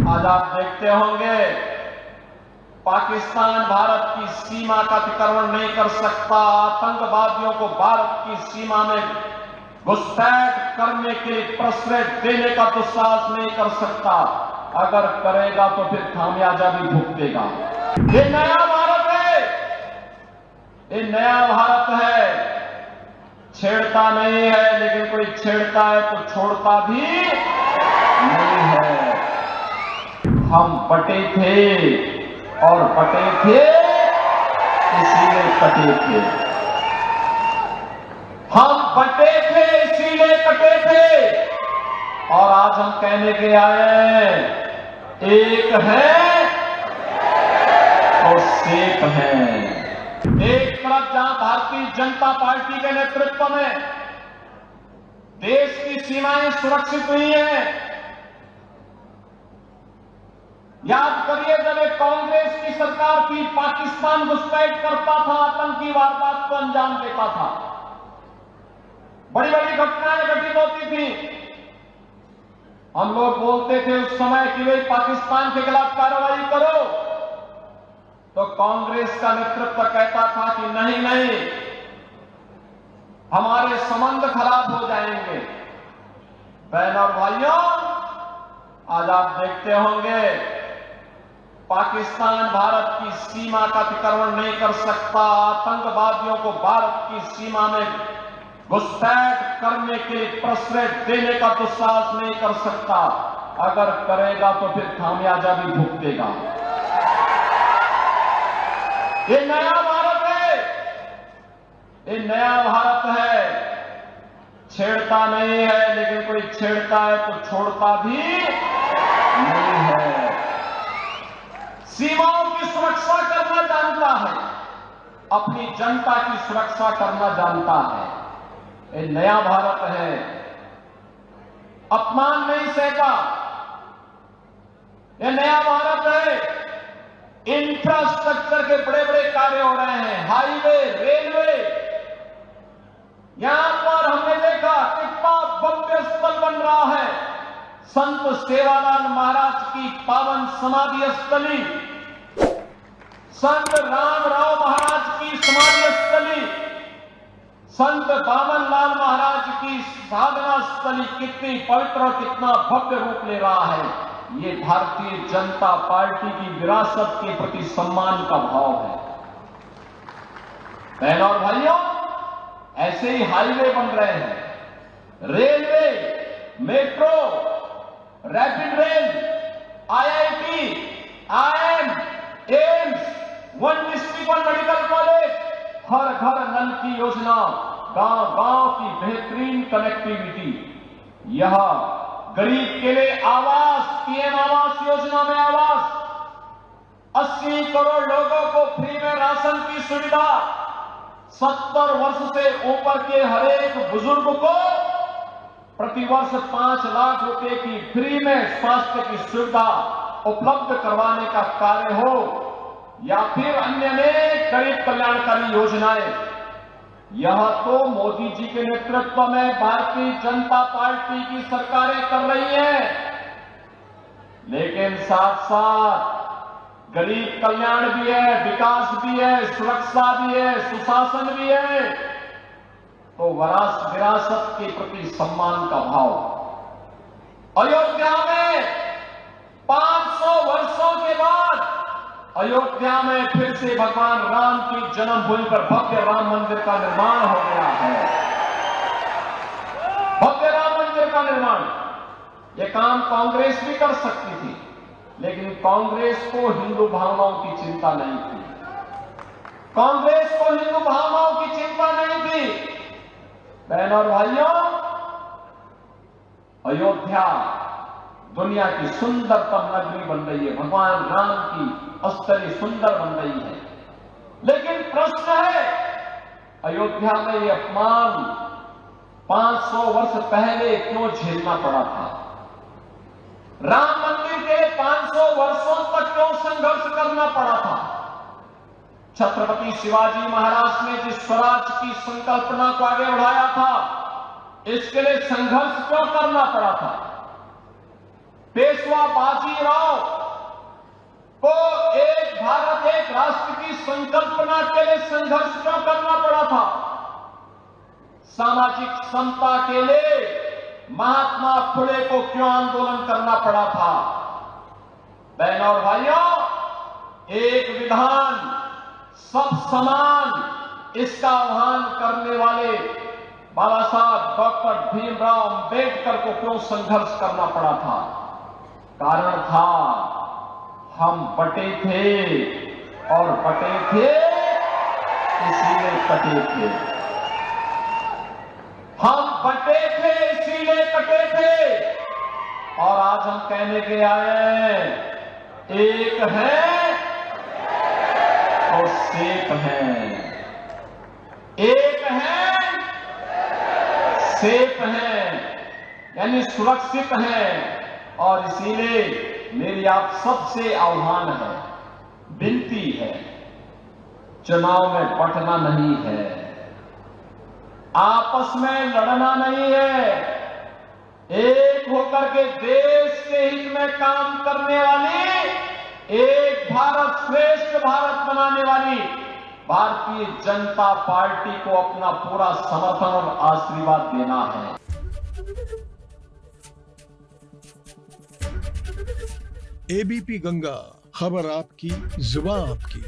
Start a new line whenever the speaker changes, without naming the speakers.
आज आप देखते होंगे पाकिस्तान भारत की सीमा का अतिक्रमण नहीं कर सकता, आतंकवादियों को भारत की सीमा में घुसपैठ करने के लिए प्रश्रय देने का दुस्साहस नहीं कर सकता। अगर करेगा तो फिर खामियाजा भी भुगतेगा। ये नया भारत है, ये नया भारत है। छेड़ता नहीं है, लेकिन कोई छेड़ता है तो छोड़ता भी नहीं है। हम बटे थे और बटे थे इसीलिए कटे थे। हम बटे थे इसीलिए कटे थे। और आज हम कहने के आए एक है और सेफ है। एक तरफ जहां भारतीय जनता पार्टी के नेतृत्व में देश की सीमाएं सुरक्षित हुई हैं। याद करिए, जब एक कांग्रेस की सरकार थी, पाकिस्तान घुसपैठ करता था, आतंकी वारदात को अंजाम देता था, बड़ी बड़ी घटनाएं घटित होती थी। हम लोग बोलते थे उस समय कि भाई पाकिस्तान के खिलाफ कार्रवाई करो, तो कांग्रेस का नेतृत्व कहता था कि नहीं नहीं, हमारे संबंध खराब हो जाएंगे। बहनों और भाइयों, आज आप देखते होंगे पाकिस्तान भारत की सीमा का अतिक्रमण नहीं कर सकता, आतंकवादियों को भारत की सीमा में घुसपैठ करने के लिए प्रश्रय देने का दुस्साहस नहीं कर सकता। अगर करेगा तो फिर खामियाजा भी भुगतेगा। ये नया भारत है, ये नया भारत है। छेड़ता नहीं है, लेकिन कोई छेड़ता है तो छोड़ता भी नहीं है। सीमाओं की सुरक्षा करना जानता है, अपनी जनता की सुरक्षा करना जानता है। ये नया भारत है। अपमान नहीं सहता। ये नया भारत है। इंफ्रास्ट्रक्चर के बड़े बड़े कार्य हो रहे हैं, हाईवे, रेलवे। यहां पर हमने देखा कितना भव्य स्थल बन रहा है, संत सेवालाल महाराज की पावन समाधि स्थली, संत रामराव महाराज की समाधि स्थली, संत बामनलाल महाराज की साधना स्थली कितनी पवित्र और कितना भव्य रूप ले रहा है। ये भारतीय जनता पार्टी की विरासत के प्रति सम्मान का भाव है। बहनों और भाइयों, ऐसे ही हाईवे बन रहे हैं, railway, metro, rapid rail, IIT, IIM, AIIMS, one district one medical college, हर घर नल की योजना, गांव गांव की बेहतरीन कनेक्टिविटी, यह गरीब के लिए आवास, PM आवास योजना में आवास, 80 करोड़ लोगों को फ्री में राशन की सुविधा, 70 वर्ष से ऊपर के हर एक बुजुर्ग को प्रतिवर्ष 5 लाख रुपए की फ्री में स्वास्थ्य की सुविधा उपलब्ध करवाने का कार्य हो, या फिर अन्य अनेक गरीब कल्याणकारी योजनाएं, यह तो मोदी जी के नेतृत्व में भारतीय जनता पार्टी की सरकारें कर रही हैं। लेकिन साथ साथ गरीब कल्याण भी है, विकास भी है, सुरक्षा भी है, सुशासन भी है। तो विरासत के प्रति सम्मान का भाव। अयोध्या में 500 वर्षों के बाद अयोध्या में फिर से भगवान राम की जन्मभूमि पर भव्य राम मंदिर का निर्माण हो गया है। भव्य राम मंदिर का निर्माण, यह काम कांग्रेस भी कर सकती थी, लेकिन कांग्रेस को हिंदू भावनाओं की चिंता नहीं थी। कांग्रेस को हिंदू भावनाओं की चिंता नहीं थी। बहनों और भाइयों, अयोध्या दुनिया की सुंदरतम नगरी बन रही है, भगवान राम की स्थली सुंदर बन रही है। लेकिन प्रश्न है, अयोध्या में ये अपमान 500 वर्ष पहले क्यों झेलना पड़ा था? राम मंदिर के 500 वर्षों तक क्यों संघर्ष करना पड़ा था? छत्रपति शिवाजी महाराज ने जिस स्वराज की संकल्पना को आगे बढ़ाया था, इसके लिए संघर्ष क्यों करना पड़ा था? पेशवा बाजीराव संकल्पना के लिए संघर्ष क्यों करना पड़ा था? सामाजिक समता के लिए महात्मा फुले को क्यों आंदोलन करना पड़ा था? बहनों और भाइयों, एक विधान सब समान, इसका आह्वान करने वाले बाबा साहब डॉक्टर भीमराव अंबेडकर को क्यों संघर्ष करना पड़ा था? कारण था हम बटे थे और बटे थे इसीलिए कटे थे। हम बटे थे इसीलिए कटे थे। और आज हम कहने के आए एक है और सेफ है, एक है सेफ है, यानी सुरक्षित है। और इसीलिए मेरी आप सबसे आह्वान है, विनती है, चुनाव में बंटना नहीं है, आपस में लड़ना नहीं है, एक होकर के देश के हित में काम करने वाली, एक भारत श्रेष्ठ भारत बनाने वाली भारतीय जनता पार्टी को अपना पूरा समर्थन और आशीर्वाद देना है।
एबीपी गंगा, खबर आपकी, जुबान आपकी।